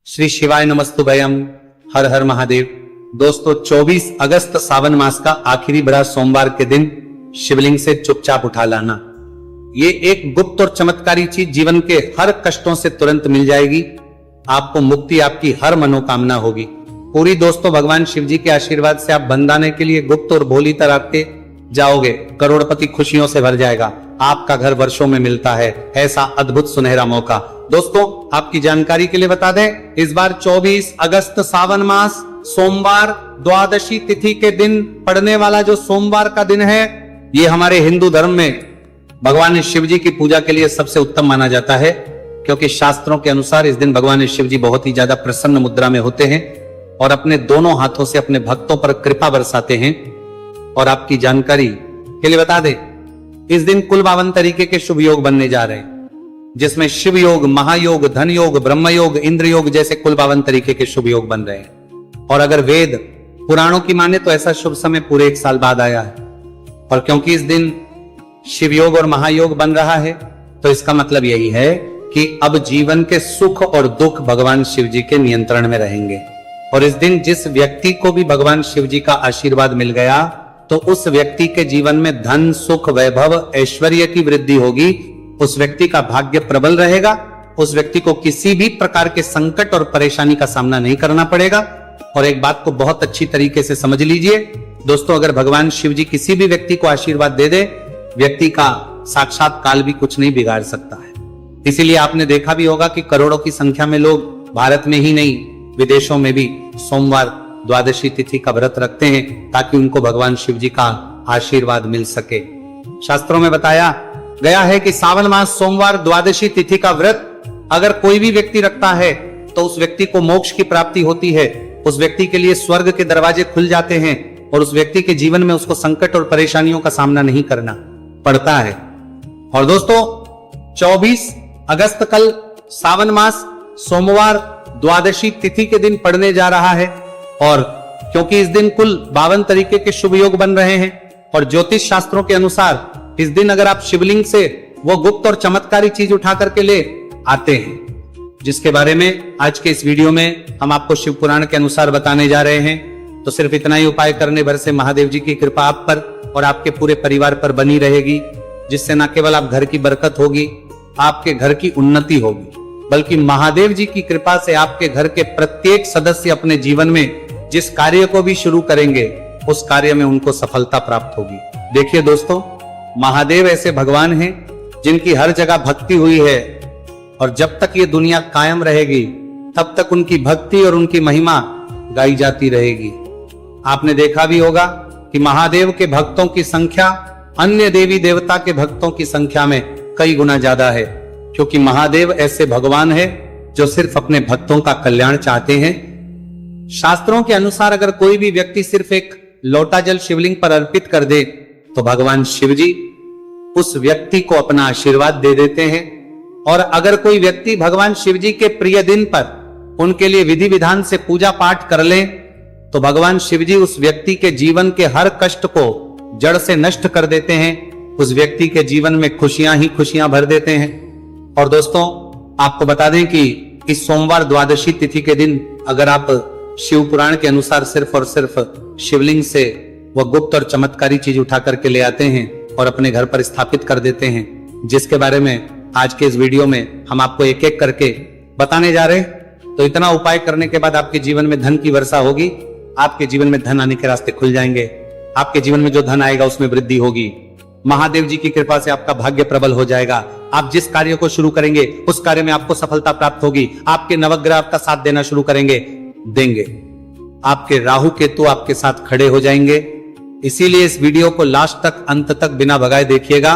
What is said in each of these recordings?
श्री शिवाय नमस्तुभयम। हर हर महादेव। दोस्तों 24 अगस्त सावन मास का आखिरी बड़ा सोमवार के दिन शिवलिंग से चुपचाप उठा लाना, ये एक गुप्त और चमत्कारी चीज जीवन के हर कष्टों से तुरंत मिल जाएगी। आपको मुक्ति, आपकी हर मनोकामना होगी पूरी। दोस्तों भगवान शिव जी के आशीर्वाद से आप बंदाने के लिए गुप्त और भोली तरह के जाओगे, करोड़पति खुशियों से भर जाएगा। आपका घर वर्षों में मिलता है, ऐसा अद्भुत सुनहरा मौका। दोस्तों आपकी जानकारी के लिए बता दें, इस बार 24 अगस्त सावन मास सोमवार द्वादशी तिथि के दिन पड़ने वाला जो सोमवार का दिन है, ये हमारे हिंदू धर्म में भगवान शिव जी की पूजा के लिए सबसे उत्तम माना जाता है, क्योंकि शास्त्रों के अनुसार इस दिन भगवान शिव जी बहुत ही ज्यादा प्रसन्न मुद्रा में होते हैं और अपने दोनों हाथों से अपने भक्तों पर कृपा बरसाते हैं। और आपकी जानकारी के लिए बता दें, इस दिन कुल 52 तरीके के शुभ योग बनने जा रहे हैं, जिसमें शिव योग, महायोग, धन योग, ब्रह्म योग, इंद्र योग जैसे कुल 52 तरीके के शुभ योग बन रहे हैं। और अगर वेद पुराणों की माने तो ऐसा शुभ समय पूरे 1 साल बाद आया है। और क्योंकि इस दिन शिव योग और महायोग बन रहा है, तो इसका मतलब यही है कि अब जीवन के सुख और दुख भगवान शिव जी के नियंत्रण में रहेंगे। और इस दिन जिस व्यक्ति को भी भगवान शिव जी का आशीर्वाद मिल गया, तो उस व्यक्ति के जीवन में धन, सुख, वैभव, ऐश्वर्य की वृद्धि होगी। उस व्यक्ति का भाग्य प्रबल रहेगा, उस व्यक्ति को किसी भी प्रकार के संकट और परेशानी का सामना नहीं करना पड़ेगा। और एक बात को बहुत अच्छी तरीके से समझ लीजिए दोस्तों, अगर भगवान शिव जी किसी भी व्यक्ति को आशीर्वाद दे दे, व्यक्ति का साक्षात काल भी कुछ नहीं बिगाड़ सकता है। इसीलिए आपने देखा भी होगा कि करोड़ों की संख्या में लोग भारत में ही नहीं, विदेशों में भी सोमवार द्वादशी तिथि का व्रत रखते हैं, ताकि उनको भगवान शिव जी का आशीर्वाद मिल सके। शास्त्रों में बताया गया है कि सावन मास सोमवार द्वादशी तिथि का व्रत अगर कोई भी व्यक्ति रखता है, तो उस व्यक्ति को मोक्ष की प्राप्ति होती है, उस व्यक्ति के लिए स्वर्ग के दरवाजे खुल जाते हैं और उस व्यक्ति के जीवन में उसको संकट और परेशानियों का सामना नहीं करना पड़ता है। और दोस्तों 24 अगस्त कल सावन मास सोमवार द्वादशी तिथि के दिन पड़ने जा रहा है। और क्योंकि इस दिन कुल 52 तरीके के शुभ योग बन रहे हैं, और ज्योतिष शास्त्रों के अनुसार इस दिन अगर आप शिवलिंग से वो गुप्त और चमत्कारी चीज उठा करके ले आते हैं, जिसके बारे में आज के इस वीडियो में हम आपको शिव पुराण के अनुसार बताने जा रहे हैं, तो सिर्फ इतना ही उपाय करने भर से महादेव जी की कृपा आप पर और आपके पूरे परिवार पर बनी रहेगी, जिससे न केवल आप घर की बरकत होगी, आपके घर की उन्नति होगी, बल्कि महादेव जी की कृपा से आपके घर के प्रत्येक सदस्य अपने जीवन में जिस कार्य को भी शुरू करेंगे, उस कार्य में उनको सफलता प्राप्त होगी। देखिए दोस्तों, महादेव ऐसे भगवान हैं जिनकी हर जगह भक्ति हुई है, और जब तक ये दुनिया कायम रहेगी तब तक उनकी भक्ति और उनकी महिमा गाई जाती रहेगी। आपने देखा भी होगा कि महादेव के भक्तों की संख्या अन्य देवी देवता के भक्तों की संख्या में कई गुना ज्यादा है, क्योंकि महादेव ऐसे भगवान है जो सिर्फ अपने भक्तों का कल्याण चाहते हैं। शास्त्रों के अनुसार अगर कोई भी व्यक्ति सिर्फ एक लोटा जल शिवलिंग पर अर्पित कर दे, तो भगवान शिव जी उस व्यक्ति को अपना आशीर्वाद दे देते हैं। और अगर कोई व्यक्ति भगवान शिव जी के प्रिय दिन पर उनके लिए विधि विधान से पूजा पाठ कर ले, तो भगवान शिव जी उस व्यक्ति के जीवन के हर कष्ट को जड़ से नष्ट कर देते हैं, उस व्यक्ति के जीवन में खुशियां ही खुशियां भर देते हैं। और दोस्तों आपको बता दें कि इस सोमवार द्वादशी तिथि के दिन अगर आप शिव पुराण के अनुसार सिर्फ और सिर्फ शिवलिंग से वह गुप्त और चमत्कारी चीज उठा करके ले आते हैं और अपने घर पर स्थापित कर देते हैं, जिसके बारे में आज के इस वीडियो में हम आपको एक एक करके बताने जा रहे हैं, तो इतना उपाय करने के बाद आपके जीवन में धन की वर्षा होगी, आपके जीवन में धन आने के रास्ते खुल जाएंगे, आपके जीवन में जो धन आएगा उसमें वृद्धि होगी, महादेव जी की कृपा से आपका भाग्य प्रबल हो जाएगा, आप जिस कार्य को शुरू करेंगे उस कार्य में आपको सफलता प्राप्त होगी, आपके नवग्रह आपका साथ देना शुरू देंगे, आपके राहु केतु आपके साथ खड़े हो जाएंगे। इसीलिए इस वीडियो को लास्ट तक, अंत तक बिना भगाए देखिएगा।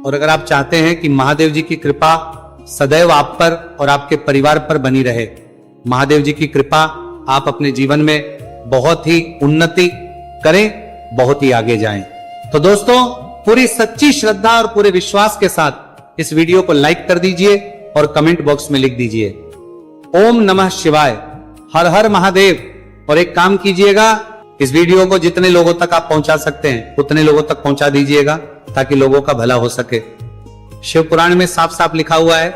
और अगर आप चाहते हैं कि महादेव जी की कृपा सदैव आप पर और आपके परिवार पर बनी रहे, महादेव जी की कृपा आप अपने जीवन में बहुत ही उन्नति करें, बहुत ही आगे जाएं, तो दोस्तों पूरी सच्ची श्रद्धा और पूरे विश्वास के साथ इस वीडियो को लाइक कर दीजिए और कमेंट बॉक्स में लिख दीजिए ओम नमः शिवाय, हर हर महादेव। और एक काम कीजिएगा, इस वीडियो को जितने लोगों तक आप पहुंचा सकते हैं उतने लोगों तक पहुंचा दीजिएगा, ताकि लोगों का भला हो सके। शिव पुराण में साफ साफ लिखा हुआ है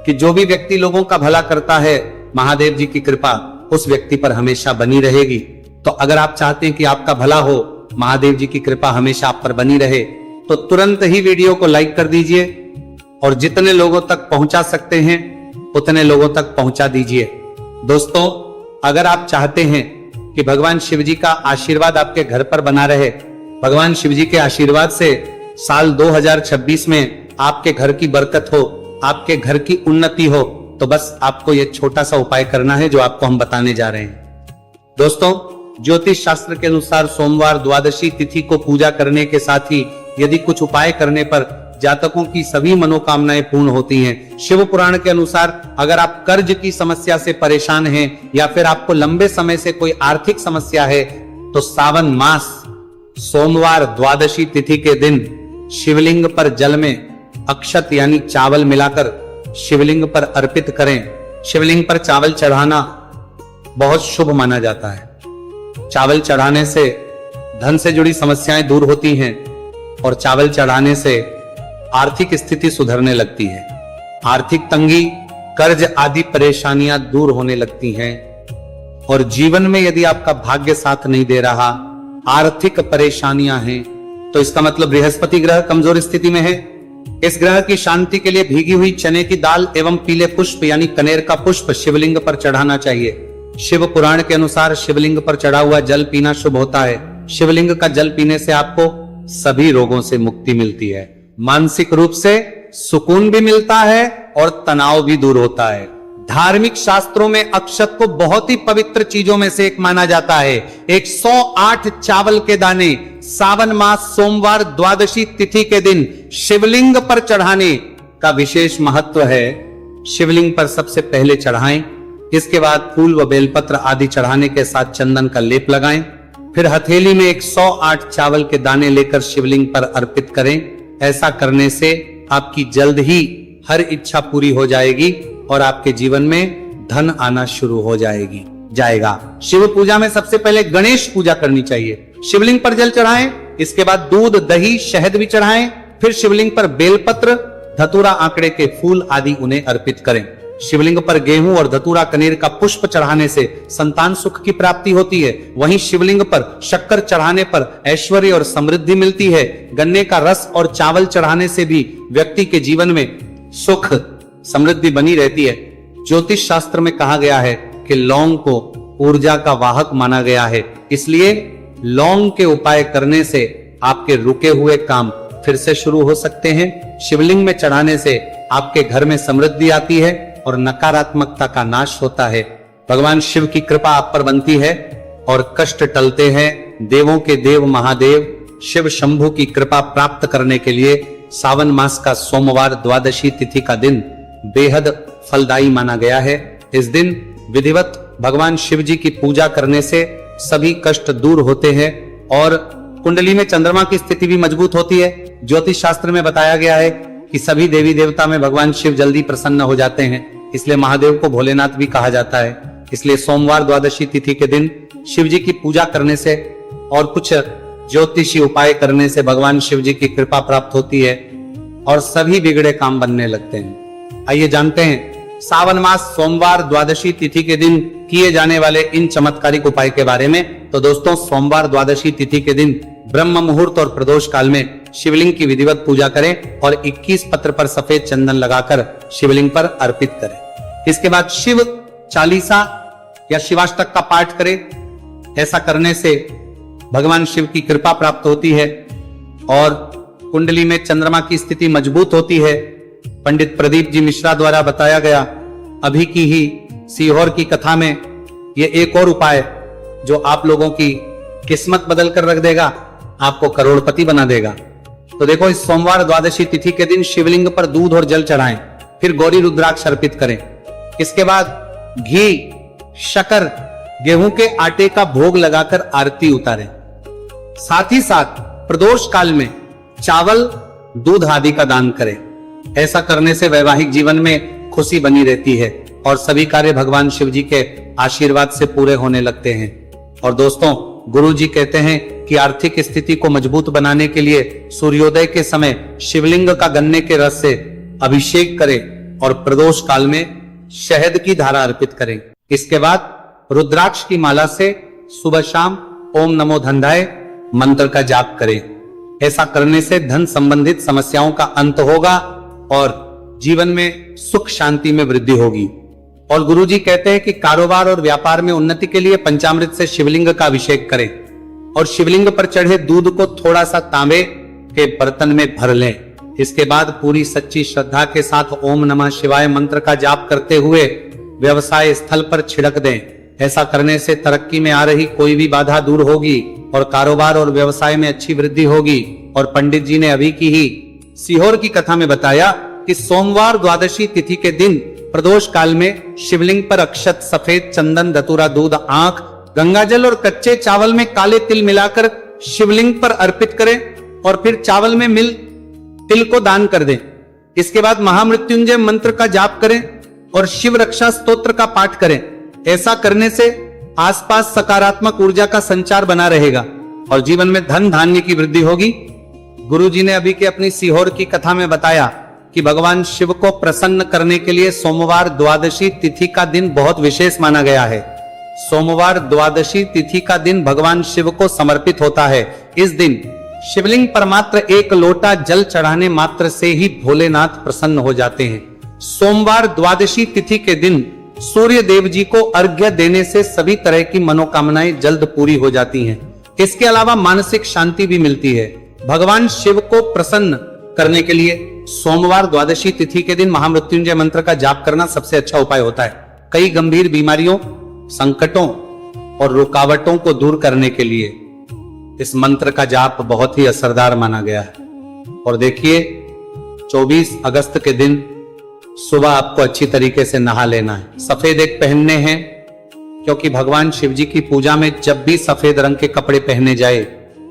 कि जो भी व्यक्ति लोगों का भला करता है महादेव जी की कृपा उस व्यक्ति पर हमेशा बनी रहेगी। तो अगर आप चाहते हैं कि आपका भला हो, महादेव जी की कृपा हमेशा आप पर बनी रहे, तो तुरंत ही वीडियो को लाइक कर दीजिए और जितने लोगों तक पहुंचा सकते हैं उतने लोगों तक पहुंचा दीजिए। दोस्तों, अगर आप चाहते हैं कि भगवान शिव जी का आशीर्वाद आपके घर पर बना रहे, भगवान शिव जी के आशीर्वाद से साल 2026 में आपके घर की बरकत हो, आपके घर की उन्नति हो, तो बस आपको यह छोटा सा उपाय करना है जो आपको हम बताने जा रहे हैं। दोस्तों, ज्योतिष शास्त्र के अनुसार सोमवार द्वादशी तिथि को पूजा करने के साथ ही यदि कुछ उपाय करने पर जातकों की सभी मनोकामनाएं पूर्ण होती हैं। शिव पुराण के अनुसार अगर आप कर्ज की समस्या से परेशान हैं या फिर आपको लंबे समय से कोई आर्थिक समस्या है, तो सावन मास सोमवार द्वादशी तिथि के दिन शिवलिंग पर जल में अक्षत यानी चावल मिलाकर शिवलिंग पर अर्पित करें। शिवलिंग पर चावल चढ़ाना बहुत शुभ माना जाता है। चावल चढ़ाने से धन से जुड़ी समस्याएं दूर होती हैं और चावल चढ़ाने से आर्थिक स्थिति सुधरने लगती है। आर्थिक तंगी, कर्ज आदि परेशानियां दूर होने लगती हैं और जीवन में यदि आपका भाग्य साथ नहीं दे रहा, आर्थिक परेशानियां हैं, तो इसका मतलब बृहस्पति ग्रह कमजोर स्थिति में है। इस ग्रह की शांति के लिए भीगी हुई चने की दाल एवं पीले पुष्प यानी कनेर का पुष्प शिवलिंग पर चढ़ाना चाहिए। शिव पुराण के अनुसार शिवलिंग पर चढ़ा हुआ जल पीना शुभ होता है। शिवलिंग का जल पीने से आपको सभी रोगों से मुक्ति मिलती है, मानसिक रूप से सुकून भी मिलता है और तनाव भी दूर होता है। धार्मिक शास्त्रों में अक्षत को बहुत ही पवित्र चीजों में से एक माना जाता है। 108 चावल के दाने सावन मास सोमवार द्वादशी तिथि के दिन शिवलिंग पर चढ़ाने का विशेष महत्व है। शिवलिंग पर सबसे पहले चढ़ाएं, इसके बाद फूल व बेलपत्र आदि चढ़ाने के साथ चंदन का लेप लगाएं। फिर हथेली में 108 चावल के दाने लेकर शिवलिंग पर अर्पित करें। ऐसा करने से आपकी जल्द ही हर इच्छा पूरी हो जाएगी और आपके जीवन में धन आना शुरू हो जाएगा। शिव पूजा में सबसे पहले गणेश पूजा करनी चाहिए। शिवलिंग पर जल चढ़ाएं, इसके बाद दूध, दही, शहद भी चढ़ाएं। फिर शिवलिंग पर बेलपत्र, धतूरा, आंकड़े के फूल आदि उन्हें अर्पित करें। शिवलिंग पर गेहूं और धतूरा कनेर का पुष्प चढ़ाने से संतान सुख की प्राप्ति होती है। वहीं शिवलिंग पर शक्कर चढ़ाने पर ऐश्वर्य और समृद्धि मिलती है। गन्ने का रस और चावल चढ़ाने से भी व्यक्ति के जीवन में सुख समृद्धि बनी रहती है। ज्योतिष शास्त्र में कहा गया है कि लौंग को ऊर्जा का वाहक माना गया है, इसलिए लौंग के उपाय करने से आपके रुके हुए काम फिर से शुरू हो सकते हैं। शिवलिंग में चढ़ाने से आपके घर में समृद्धि आती है और नकारात्मकता का नाश होता है। भगवान शिव की कृपा आप पर बनती है और कष्ट टलते हैं। देवों के देव महादेव शिव शंभु की कृपा प्राप्त करने के लिए सावन मास का सोमवार द्वादशी तिथि का दिन बेहद फलदायी माना गया है। इस दिन विधिवत भगवान शिव जी की पूजा करने से सभी कष्ट दूर होते हैं और कुंडली में चंद्रमा की स्थिति भी मजबूत होती है। ज्योतिष शास्त्र में बताया गया है कि सभी देवी देवता में भगवान शिव जल्दी प्रसन्न हो जाते हैं, इसलिए महादेव को भोलेनाथ भी कहा जाता है। इसलिए सोमवार द्वादशी तिथि के दिन शिव जी की पूजा करने से और कुछ ज्योतिषी उपाय करने से भगवान शिव जी की कृपा प्राप्त होती है और सभी बिगड़े काम बनने लगते हैं। आइए जानते हैं सावन मास सोमवार द्वादशी तिथि के दिन किए जाने वाले इन चमत्कारिक उपाय के बारे में। तो दोस्तों, सोमवार द्वादशी तिथि के दिन ब्रह्म मुहूर्त और प्रदोष काल में शिवलिंग की विधिवत पूजा करें और 21 पत्र पर सफेद चंदन लगाकर शिवलिंग पर अर्पित करें। इसके बाद शिव चालीसा या शिवाष्टक का पाठ करें। ऐसा करने से भगवान शिव की कृपा प्राप्त होती है और कुंडली में चंद्रमा की स्थिति मजबूत होती है। पंडित प्रदीप जी मिश्रा द्वारा बताया गया अभी की ही सीहोर की कथा में ये एक और उपाय जो आप लोगों की किस्मत बदल कर रख देगा, आपको करोड़पति बना देगा। तो देखो, इस सोमवार द्वादशी तिथि के दिन शिवलिंग पर दूध और जल चढ़ाएं, फिर गौरी रुद्राक्ष अर्पित करें। इसके बाद घी, शक्कर, गेहूं के आटे का भोग लगाकर आरती उतारें। साथ ही साथ प्रदोष काल में चावल, दूध आदि का दान करें। ऐसा करने से वैवाहिक जीवन में खुशी बनी रहती है और सभी कार्य भगवान शिव जी के आशीर्वाद से पूरे होने लगते हैं। और दोस्तों, गुरु जी कहते हैं कि आर्थिक स्थिति को मजबूत बनाने के लिए सूर्योदय के समय शिवलिंग का गन्ने के रस से अभिषेक करें और प्रदोष काल में शहद की धारा अर्पित करें। इसके बाद रुद्राक्ष की माला से सुबह शाम ओम नमो धनधाय मंत्र का जाप करें। ऐसा करने से धन संबंधित समस्याओं का अंत होगा और जीवन में सुख शांति में वृद्धि होगी। और गुरुजी कहते हैं कि कारोबार और व्यापार में उन्नति के लिए पंचामृत से शिवलिंग का अभिषेक करें और शिवलिंग पर चढ़े दूध को थोड़ा सा तांबे के बर्तन में भर लें। इसके बाद पूरी सच्ची श्रद्धा के साथ ओम नमः शिवाय मंत्र का जाप करते हुए व्यवसाय स्थल पर छिड़क दें। ऐसा करने से तरक्की में आ रही कोई भी बाधा दूर होगी और कारोबार और व्यवसाय में अच्छी वृद्धि होगी। और पंडित जी ने अभी की ही सीहोर की कथा में बताया कि सोमवार द्वादशी तिथि के दिन प्रदोष काल में शिवलिंग पर अक्षत, सफेद चंदन, धतूरा, दूध, आंख, गंगाजल और कच्चे चावल में काले तिल मिलाकर शिवलिंग पर अर्पित करें और फिर चावल में मिल तिल को दान कर दें। इसके बाद महामृत्युंजय मंत्र का जाप करें और शिव रक्षा स्तोत्र का पाठ करें। ऐसा करने से आसपास सकारात्मक ऊर्जा का संचार बना रहेगा और जीवन में धन धान्य की वृद्धि होगी। गुरुजी ने अभी के अपनी सीहोर की कथा में बताया कि भगवान शिव को प्रसन्न करने के लिए सोमवार द्वादशी तिथि का दिन बहुत विशेष माना गया है। सोमवार द्वादशी तिथि का दिन भगवान शिव को समर्पित होता है। इस दिन शिवलिंग पर मात्र एक लोटा जल चढ़ाने मात्र से ही भोलेनाथ प्रसन्न हो जाते हैं। सोमवार द्वादशी तिथि के दिन सूर्य देव जी को अर्घ्य देने से सभी तरह की मनोकामनाएं जल्द पूरी हो जाती हैं। इसके अलावा मानसिक शांति भी मिलती है। भगवान शिव को प्रसन्न करने के लिए सोमवार द्वादशी तिथि के दिन महामृत्युंजय मंत्र का जाप करना सबसे अच्छा उपाय होता है। कई गंभीर बीमारियों, संकटों और रुकावटों को दूर करने के लिए इस मंत्र का जाप बहुत ही असरदार माना गया है। और देखिए 24 अगस्त के दिन सुबह आपको अच्छी तरीके से नहा लेना है। सफेद एक पहनने हैं क्योंकि भगवान शिव जी की पूजा में जब भी सफेद रंग के कपड़े पहने जाए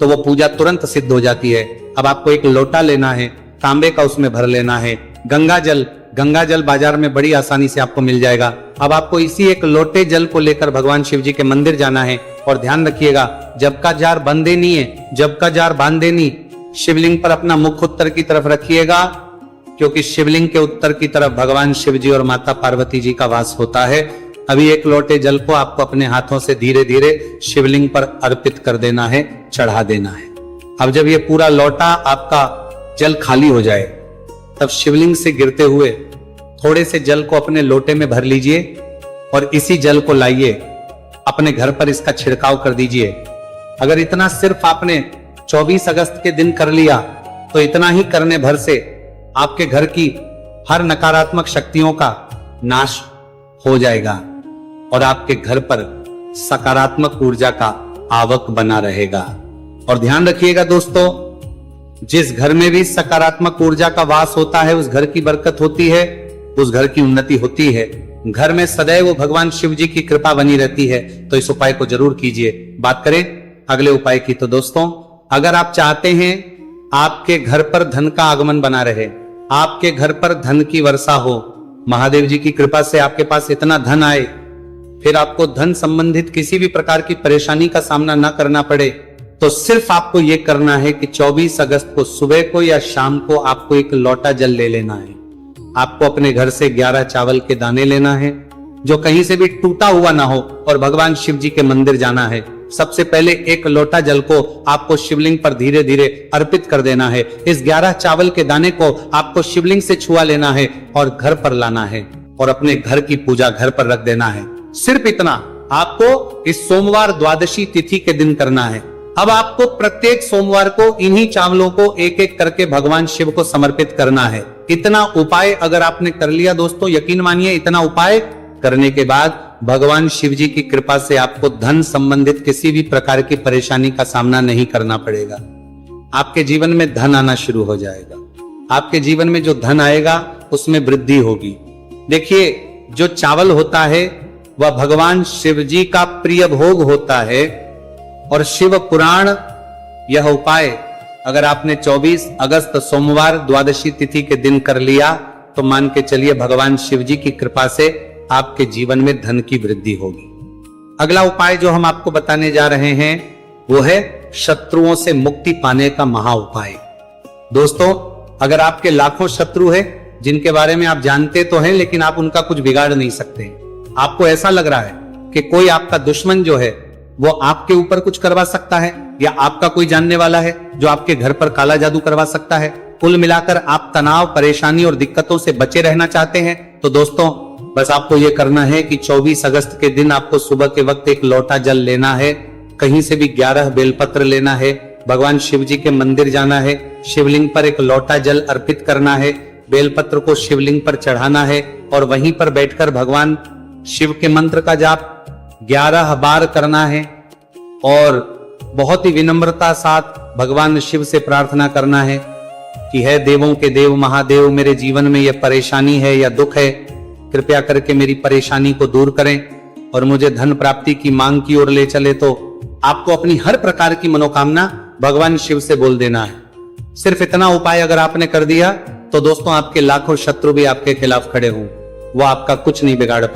तो वो पूजा तुरंत सिद्ध हो जाती है। अब आपको एक लोटा लेना है, तांबे का उसमें भर लेना है। गंगा जल बाजार में बड़ी आसानी से आपको मिल जाएगा। अब आपको इसी एक लोटे जल को लेकर भगवान शिव जी के मंदिर जाना है। और ध्यान रखिएगा, जब का जार बंदे नहीं है, जब का जार बांधे नहीं। शिवलिंग पर अपना मुख उत्तर की तरफ रखिएगा क्योंकि शिवलिंग के उत्तर की तरफ भगवान शिव जी और माता पार्वती जी का वास होता है। अभी एक लोटे जल को आपको अपने हाथों से धीरे धीरे शिवलिंग पर अर्पित कर देना है, चढ़ा देना है। अब जब ये पूरा लोटा आपका जल खाली हो जाए तब शिवलिंग से गिरते हुए थोड़े से जल को अपने लोटे में भर लीजिए और इसी जल को लाइए अपने घर पर इसका छिड़काव कर दीजिए। अगर इतना सिर्फ आपने 24 अगस्त के दिन कर लिया तो इतना ही करने भर से आपके घर की हर नकारात्मक शक्तियों का नाश हो जाएगा और आपके घर पर सकारात्मक ऊर्जा का आवक बना रहेगा। और ध्यान रखिएगा दोस्तों, जिस घर में भी सकारात्मक ऊर्जा का वास होता है उस घर की बरकत होती है, उस घर की उन्नति होती है। घर में सदैव भगवान शिव जी की कृपा बनी रहती है। तो इस उपाय को जरूर कीजिए। बात करें अगले उपाय की तो दोस्तों, अगर आप चाहते हैं आपके घर पर धन का आगमन बना रहे, आपके घर पर धन की वर्षा हो, महादेव जी की कृपा से आपके पास इतना धन आए, फिर आपको धन संबंधित किसी भी प्रकार की परेशानी का सामना न करना पड़े, तो सिर्फ आपको यह करना है कि 24 अगस्त को सुबह को या शाम को आपको एक लोटा जल ले लेना है। आपको अपने घर से 11 चावल के दाने लेना है जो कहीं से भी टूटा हुआ ना हो और भगवान शिव जी के मंदिर जाना है। सबसे पहले एक लोटा जल को आपको शिवलिंग पर धीरे धीरे अर्पित कर देना है। इस 11 चावल के दाने को आपको शिवलिंग से छुआ लेना है और घर पर लाना है और अपने घर की पूजा घर पर रख देना है। सिर्फ इतना आपको इस सोमवार द्वादशी तिथि के दिन करना है। अब आपको प्रत्येक सोमवार को इन्हीं चावलों को एक एक करके भगवान शिव को समर्पित करना है। इतना उपाय अगर आपने कर लिया दोस्तों, यकीन मानिए इतना उपाय करने के बाद भगवान शिव जी की कृपा से आपको धन संबंधित किसी भी प्रकार की परेशानी का सामना नहीं करना पड़ेगा। आपके जीवन में धन आना शुरू हो जाएगा। आपके जीवन में जो धन आएगा उसमें वृद्धि होगी। देखिए, जो चावल होता है वह भगवान शिव जी का प्रिय भोग होता है और शिव पुराण यह उपाय अगर आपने 24 अगस्त सोमवार द्वादशी तिथि के दिन कर लिया तो मान के चलिए भगवान शिव जी की कृपा से आपके जीवन में धन की वृद्धि होगी। अगला उपाय जो हम आपको बताने जा रहे हैं वो है शत्रुओं से मुक्ति पाने का महा उपाय। दोस्तों, अगर आपके लाखों शत्रु है जिनके बारे में आप जानते तो हैं लेकिन आप उनका कुछ बिगाड़ नहीं सकते। आपको ऐसा लग रहा है कि कोई आपका दुश्मन जो है वो आपके ऊपर कुछ करवा सकता है, या आपका कोई जानने वाला है जो आपके घर पर काला जादू करवा सकता है। कुल मिलाकर आप तनाव, परेशानी और दिक्कतों से बचे रहना चाहते हैं तो दोस्तों बस आपको यह करना है कि 24 अगस्त के दिन आपको सुबह के वक्त एक लोटा जल लेना है, कहीं से भी 11 बेलपत्र लेना है, भगवान शिव जी के मंदिर जाना है, शिवलिंग पर एक लोटा जल अर्पित करना है, बेलपत्र को शिवलिंग पर चढ़ाना है और वहीं पर बैठकर भगवान शिव के मंत्र का जाप 11 बार करना है और बहुत ही विनम्रता साथ भगवान शिव से प्रार्थना करना है कि है देवों के देव महादेव, मेरे जीवन में यह परेशानी है या दुख है, कृपया करके मेरी परेशानी को दूर करें और मुझे धन प्राप्ति की मांग की ओर ले चले। तो आपको अपनी हर प्रकार की मनोकामना भगवान शिव से बोल देना है। सिर्फ इतना उपाय अगर आपने कर दिया तो दोस्तों आपके लाखों शत्रु भी आपके खिलाफ खड़े हों, वो आपका कुछ नहीं बिगाड़ पाएंगे।